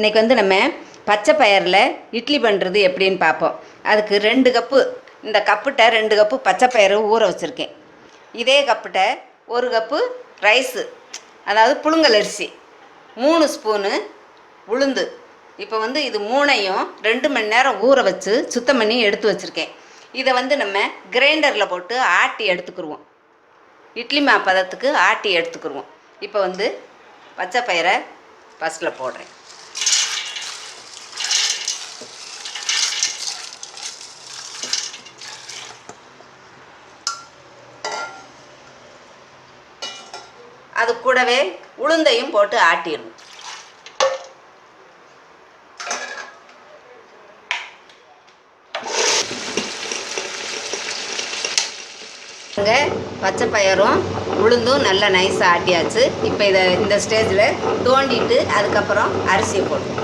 இன்றைக்கி வந்து நம்ம பச்சை பயிரில் இட்லி பண்ணுறது எப்படின்னு பார்ப்போம். அதுக்கு 2 கப்பு, இந்த கப்புட்ட 2 கப்பு பச்சை பயிறு ஊற வச்சுருக்கேன். இதே கப்புட்ட 1 கப்பு ரைஸு, அதாவது புழுங்கல் அரிசி, 3 ஸ்பூனு உளுந்து. இப்போ வந்து இது 3ஐயும் 2 மணி நேரம் ஊற வச்சு சுத்தம் பண்ணி எடுத்து வச்சுருக்கேன். இதை வந்து நம்ம கிரைண்டரில் போட்டு ஆட்டி எடுத்துக்கிடுவோம். இட்லி மாப்பதத்துக்கு ஆட்டி எடுத்துக்கிடுவோம். இப்போ வந்து பச்சை பயிரை ஃபஸ்ட்டில் போடுறேன். அது கூடவே உளுந்தையும் போட்டு ஆட்டிடுவோம். பச்சை பயிரும் உளுந்தும் நல்லா நைஸாக ஆட்டியாச்சு. இப்போ இந்த ஸ்டேஜில் தோண்டிட்டு அதுக்கப்புறம் அரிசியை போடுவோம்.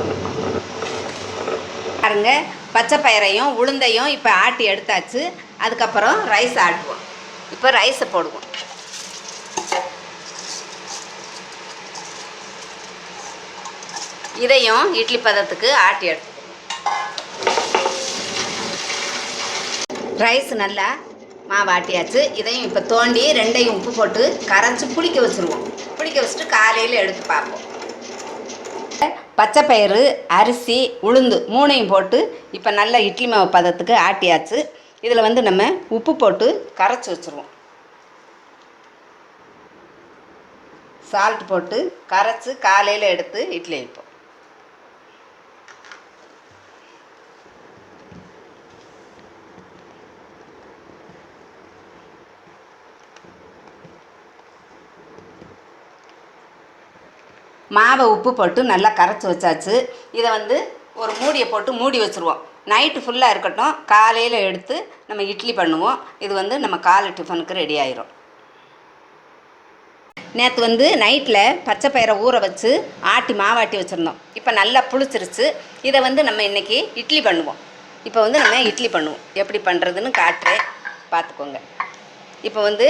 பாருங்க, பச்சை பயிரையும் உளுந்தையும் இப்போ ஆட்டி எடுத்தாச்சு. அதுக்கப்புறம் ரைஸ் ஆட்டுவோம். இப்போ ரைஸை போடுவோம். இதையும் இட்லி பதத்துக்கு ஆட்டி எடுத்துக்கணும். ரைஸ் நல்லா மாவு ஆட்டியாச்சு. இதையும் இப்போ தோண்டி 2ஐயும் உப்பு போட்டு கரைச்சி புளிக்க வச்சுருவோம். புளிக்க வச்சுட்டு காலையில் எடுத்து பார்ப்போம். பச்சை பயிறு, அரிசி, உளுந்து 3ஐயும் போட்டு இப்போ நல்லா இட்லி மாவு பதத்துக்கு ஆட்டியாச்சு. இதில் வந்து நம்ம உப்பு போட்டு கரைச்சி வச்சுருவோம். சால்ட் போட்டு கரைச்சி காலையில் எடுத்து இட்லி வைப்போம். மாவை உப்பு போட்டு நல்லா கரைச்சி வச்சாச்சு. இதை வந்து ஒரு மூடியை போட்டு மூடி வச்சுருவோம். நைட்டு ஃபுல்லாக இருக்கட்டும். காலையில் எடுத்து நம்ம இட்லி பண்ணுவோம். இது வந்து நம்ம காலை டிஃபனுக்கு ரெடி ஆயிரும். நேற்று வந்து நைட்டில் பச்சை பயிரை ஊற வச்சு ஆட்டி மாவாட்டி வச்சுருந்தோம். இப்போ நல்லா புளிச்சிருச்சு. இதை வந்து நம்ம இன்றைக்கி இட்லி பண்ணுவோம். இப்போ வந்து நம்ம இட்லி பண்ணுவோம். எப்படி பண்ணுறதுன்னு காட்டுறேன், பார்த்துக்கோங்க. இப்போ வந்து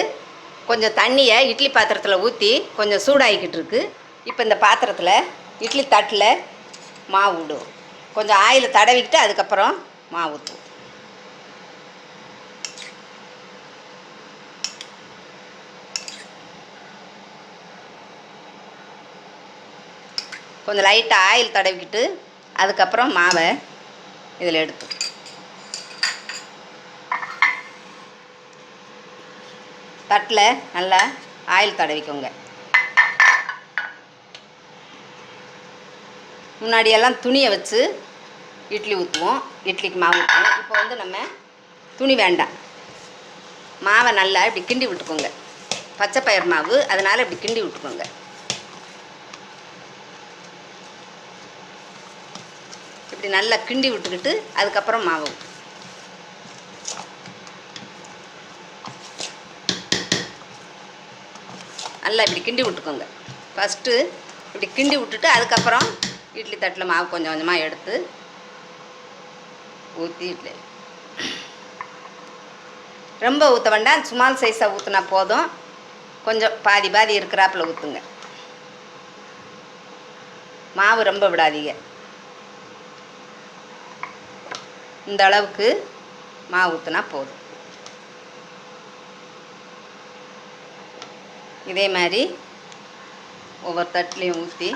கொஞ்சம் தண்ணியை இட்லி பாத்திரத்தில் ஊற்றி கொஞ்சம் சூடாகிக்கிட்டு இருக்கு. இப்போ இந்த பாத்திரத்தில் இட்லி தட்டில் மாவு விடுவோம். கொஞ்சம் ஆயில் தடவிக்கிட்டு அதுக்கப்புறம் மாவு ஊற்றுவோம். கொஞ்சம் லைட்டாக ஆயில் தடவிக்கிட்டு அதுக்கப்புறம் மாவை இதில் எடுத்து தட்டில் நல்லா ஆயில் தடவிக்கோங்க. முன்னாடியெல்லாம் துணியை வச்சு இட்லி ஊற்றுவோம், இட்லிக்கு மாவு ஊற்றுவோம். இப்போ வந்து நம்ம துணி வேண்டாம். மாவை நல்லா இப்படி கிண்டி விட்டுக்கோங்க. பச்சை பயிர் மாவு, அதனால் இப்படி கிண்டி விட்டுக்கோங்க. இப்படி நல்லா கிண்டி விட்டுக்கிட்டு அதுக்கப்புறம் மாவு நல்லா இப்படி கிண்டி விட்டுக்கோங்க. ஃபஸ்ட்டு இப்படி கிண்டி விட்டுட்டு அதுக்கப்புறம் இட்லி தட்டில் மாவு கொஞ்சம் கொஞ்சமாக எடுத்து ஊற்றி இட்லி. ரொம்ப ஊற்ற வேண்டாம், ஸ்மால் சைஸாக ஊற்றினா போதும். கொஞ்சம் பாதி பாதி இருக்கிறாப்பில் ஊற்றுங்க. மாவு ரொம்ப விடாதீங்க. இந்த அளவுக்கு மாவு ஊற்றினா போதும். இதே மாதிரி ஒவ்வொரு தட்டுலையும் ஊற்றி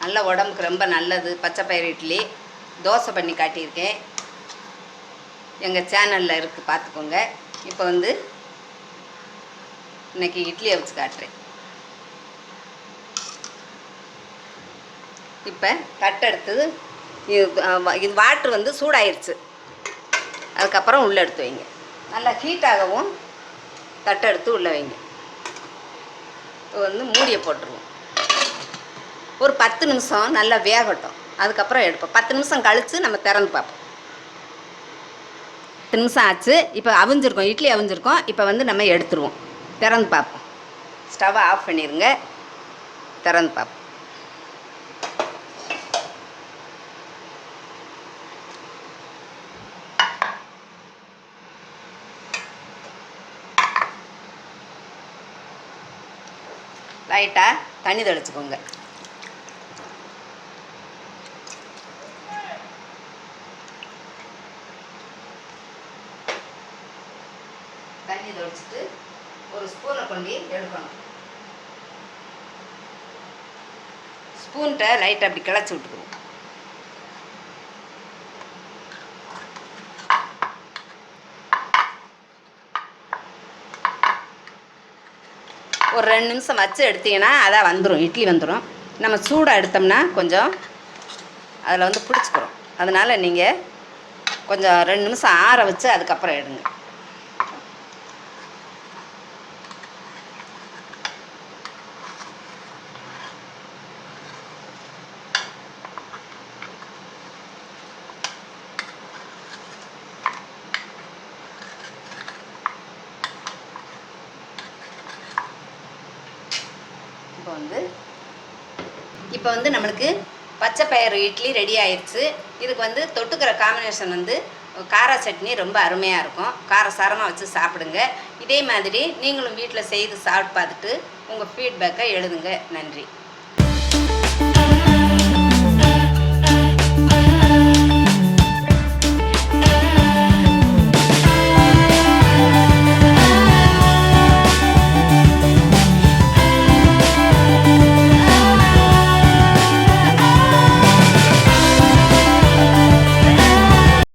நல்ல உடம்புக்கு ரொம்ப நல்லது. பச்சை பயிறு இட்லி தோசை பண்ணி காட்டியிருக்கேன், எங்கள் சேனலில் இருக்குது, பார்த்துக்கோங்க. இப்போ வந்து இன்றைக்கி இட்லியை வச்சு காட்டுறேன். இப்போ தட்டெடுத்து இது வாட்ரு வந்து சூடாயிருச்சு. அதுக்கப்புறம் உள்ளே எடுத்து வைங்க. நல்லா ஹீட்டாகவும் தட்டெடுத்து உள்ளே வைங்க. வந்து மூடியை போட்டுருவோம். ஒரு 10 நிமிஷம் நல்லா வேகட்டும். அதுக்கப்புறம் எடுப்போம். 10 நிமிஷம் கழித்து நம்ம திறந்து பார்ப்போம். 10 நிமிஷம் ஆச்சு. இப்போ அவிஞ்சிருக்கோம், இட்லி அவிஞ்சிருக்கோம். இப்போ வந்து நம்ம எடுத்துருவோம். திறந்து பார்ப்போம். ஸ்டவ்வை ஆஃப் பண்ணிடுங்க. திறந்து பார்ப்போம். லைட்டாக தண்ணி தெளிச்சுக்கோங்க. தண்ணி தெளிச்சுட்டு ஒரு ஸ்பூனை கொண்டு எடுக்கணும். ஸ்பூன்கிட்ட லைட்டாக அப்படி கிளச்சி விட்டுக்குவோம். ஒரு 2 நிமிஷம் வச்சு எடுத்தீங்கன்னா அதான் வந்துடும், இட்லி வந்துடும். நம்ம சூடாக எடுத்தோம்னா கொஞ்சம் அதில் வந்து பிடிச்சிக்கிறோம். அதனால் நீங்கள் கொஞ்சம் 2 நிமிஷம் ஆற வச்சு அதுக்கப்புறம் எடுங்க. இப்போ வந்து நம்மளுக்கு பச்சை பயிறு இட்லி ரெடி ஆயிடுச்சு. இதுக்கு வந்து தொட்டுக்கிற காம்பினேஷன் வந்து கார சட்னி ரொம்ப அருமையாக இருக்கும். காரசாரமாக வச்சு சாப்பிடுங்க. இதே மாதிரி நீங்களும் வீட்டில் செய்து சாப்பிட்டு பார்த்துட்டு உங்கள் ஃபீட்பேக்கை எழுதுங்க. நன்றி.